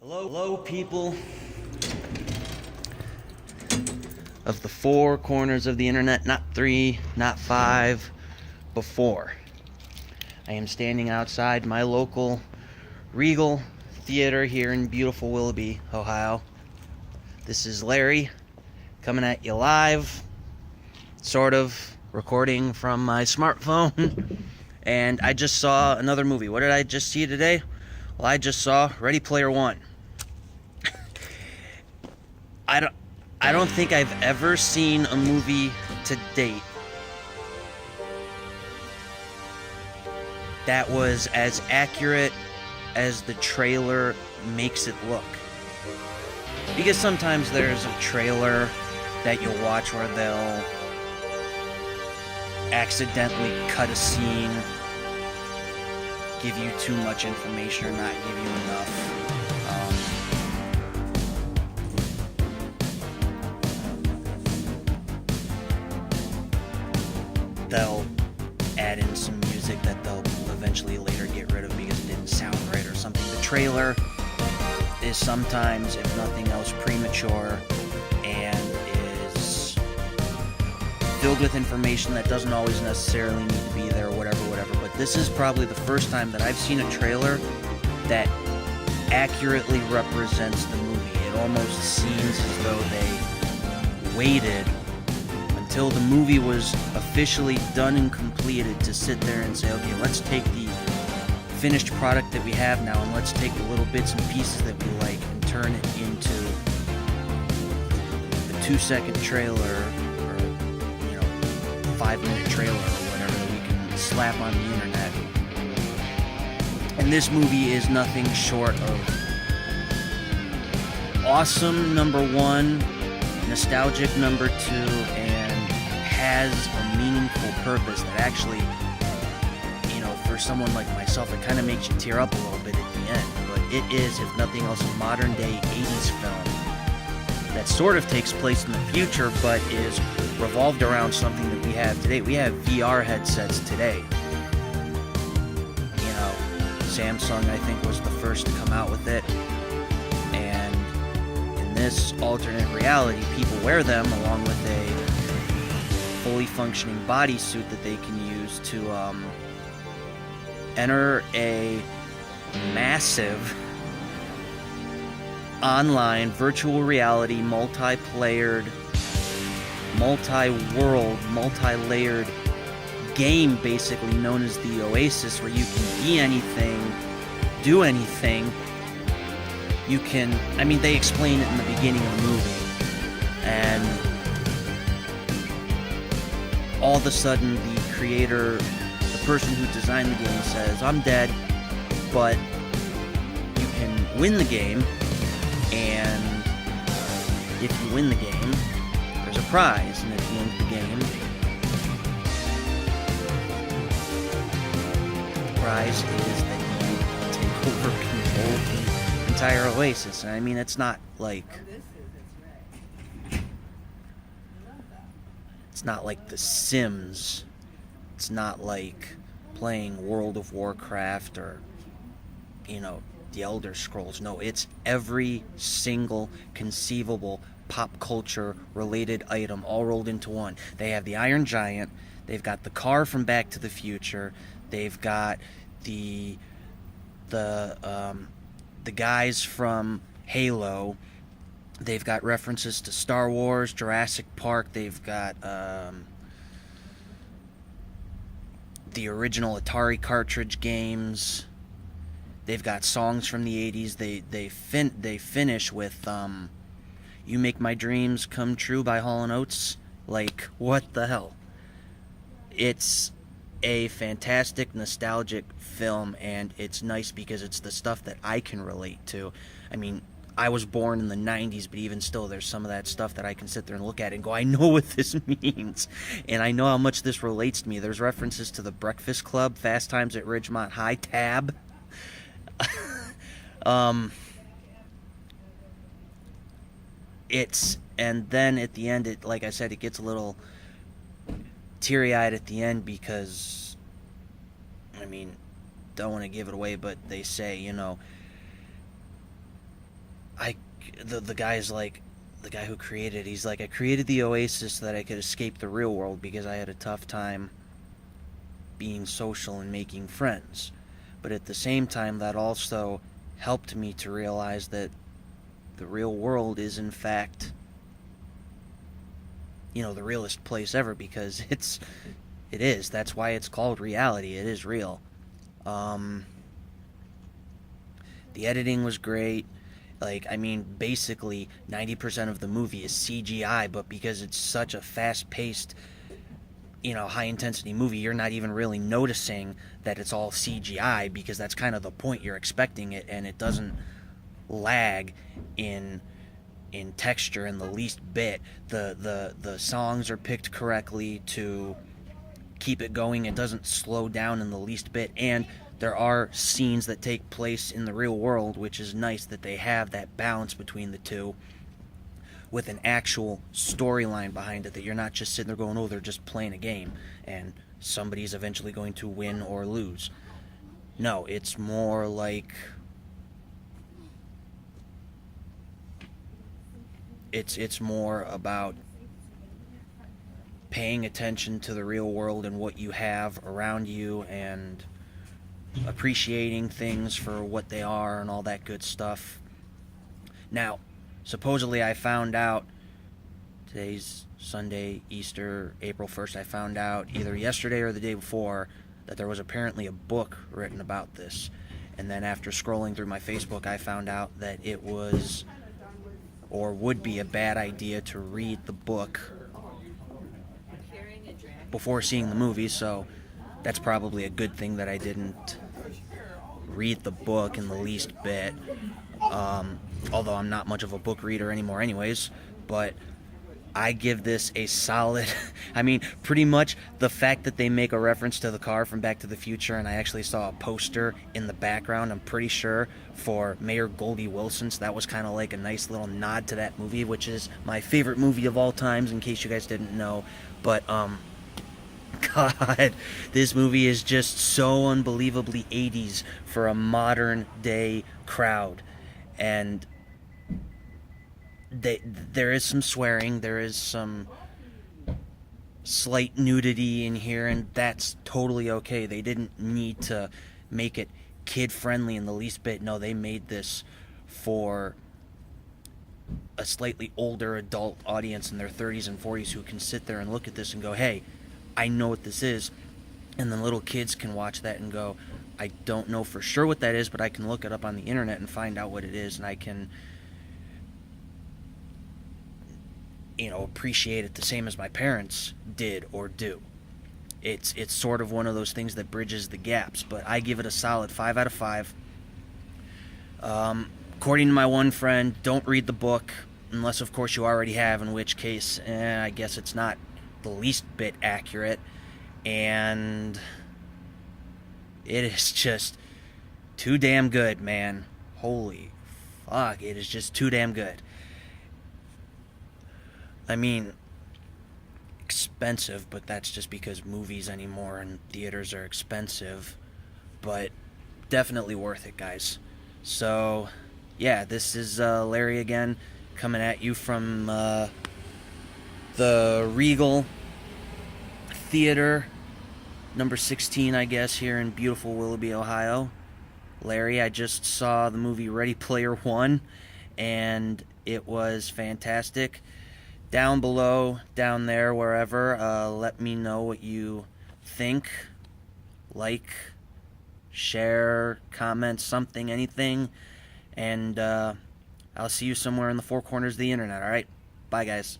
Hello, people of the four corners of the internet, not three, not five, but four. I am standing outside my local Regal Theater here in beautiful Willoughby, Ohio. This is Larry coming at you live, sort of recording from my smartphone. And I just saw another movie. What did I just see today? Well, I just saw Ready Player One. I don't think I've ever seen a movie to date that was as accurate as the trailer makes it look. Because sometimes there's a trailer that you'll watch where they'll accidentally cut a scene, give you too much information or not give you enough. They'll add in some music that they'll eventually later get rid of because it didn't sound right or something. The trailer is sometimes, if nothing else, premature and is filled with information that doesn't always necessarily need to be there or whatever. But this is probably the first time that I've seen a trailer that accurately represents the movie. It almost seems as though they waited until the movie was officially done and completed to sit there and say, okay, let's take the finished product that we have now and let's take the little bits and pieces that we like and turn it into a 2-second trailer or 5-minute trailer or whatever that we can slap on the internet. And this movie is nothing short of awesome, number one, nostalgic, number two, and has a meaningful purpose that actually, for someone like myself, it kind of makes you tear up a little bit at the end. But it is, if nothing else, a modern day 80s film that sort of takes place in the future, but is revolved around something that we have today. We have VR headsets today. Samsung, I think, was the first to come out with it. And in this alternate reality, people wear them along with a fully functioning bodysuit that they can use to enter a massive online virtual reality multi-playered, multi-world, multi-layered game basically known as the Oasis, where you can be anything, do anything. You can, they explain it in the beginning of the movie, and all of a sudden the creator, the person who designed the game, says, I'm dead, but you can win the game, and if you win the game, there's a prize, and at the end of the game, the prize is that you take over control of the entire Oasis. And it's not like The Sims. It's not like playing World of Warcraft or, The Elder Scrolls. No, it's every single conceivable pop culture related item all rolled into one. They have the Iron Giant. They've got the car from Back to the Future. They've got the guys from Halo. They've got references to Star Wars, Jurassic Park. They've got the original Atari cartridge games. They've got songs from the 80s. They finish with You Make My Dreams Come True by Hall & Oates. Like, what the hell? It's a fantastic, nostalgic film, and it's nice because it's the stuff that I can relate to. I was born in the 90s, but even still, there's some of that stuff that I can sit there and look at and go, I know what this means, and I know how much this relates to me. There's references to The Breakfast Club, Fast Times at Ridgemont High, Tab. And then at the end, like I said, it gets a little teary-eyed at the end because, don't want to give it away, but they say, I the guy's like, the guy who created, he's like, I created the Oasis so that I could escape the real world because I had a tough time being social and making friends. But at the same time, that also helped me to realize that the real world is, in fact, the realest place ever, because it is. That's why it's called reality. It is real. Um, the editing was great. Like, I mean, basically 90% of the movie is CGI, but because it's such a fast-paced, high intensity movie, you're not even really noticing that it's all CGI, because that's kind of the point. You're expecting it, and it doesn't lag in texture in the least bit. The songs are picked correctly to keep it going. It doesn't slow down in the least bit, and there are scenes that take place in the real world, which is nice that they have that balance between the two, with an actual storyline behind it, that you're not just sitting there going, oh, they're just playing a game and somebody's eventually going to win or lose. No, it's more like it's more about paying attention to the real world and what you have around you, and appreciating things for what they are and all that good stuff. Now, supposedly I found out, today's Sunday, Easter, April 1st, I found out either yesterday or the day before that there was apparently a book written about this. And then after scrolling through my Facebook, I found out that it was, or would be, a bad idea to read the book before seeing the movie, so that's probably a good thing that I didn't read the book in the least bit. Although I'm not much of a book reader anymore anyways, but I give this a solid I mean, pretty much the fact that they make a reference to the car from Back to the Future, and I actually saw a poster in the background, I'm pretty sure, for Mayor Goldie Wilson, so that was kind of like a nice little nod to that movie, which is my favorite movie of all times, in case you guys didn't know. But God, this movie is just so unbelievably 80s for a modern day crowd. And there is some swearing, there is some slight nudity in here, and that's totally okay. They didn't need to make it kid friendly in the least bit. No, they made this for a slightly older adult audience in their 30s and 40s who can sit there and look at this and go, hey, I know what this is. And then little kids can watch that and go, I don't know for sure what that is, but I can look it up on the internet and find out what it is, and I can appreciate it the same as my parents did or do. It's sort of one of those things that bridges the gaps, but I give it a solid 5 out of 5. According to my one friend, don't read the book unless, of course, you already have, in which case, I guess it's not the least bit accurate, and it is just too damn good, man. Holy fuck, it is just too damn good. I mean, expensive, but that's just because movies anymore and theaters are expensive, but definitely worth it, guys. So, yeah, this is Larry again, coming at you from the Regal Theater, number 16, I guess, here in beautiful Willoughby, Ohio. Larry, I just saw the movie Ready Player One, and it was fantastic. Down below, down there, wherever, let me know what you think. Like, share, comment, something, anything. And I'll see you somewhere in the four corners of the internet, alright? Bye, guys.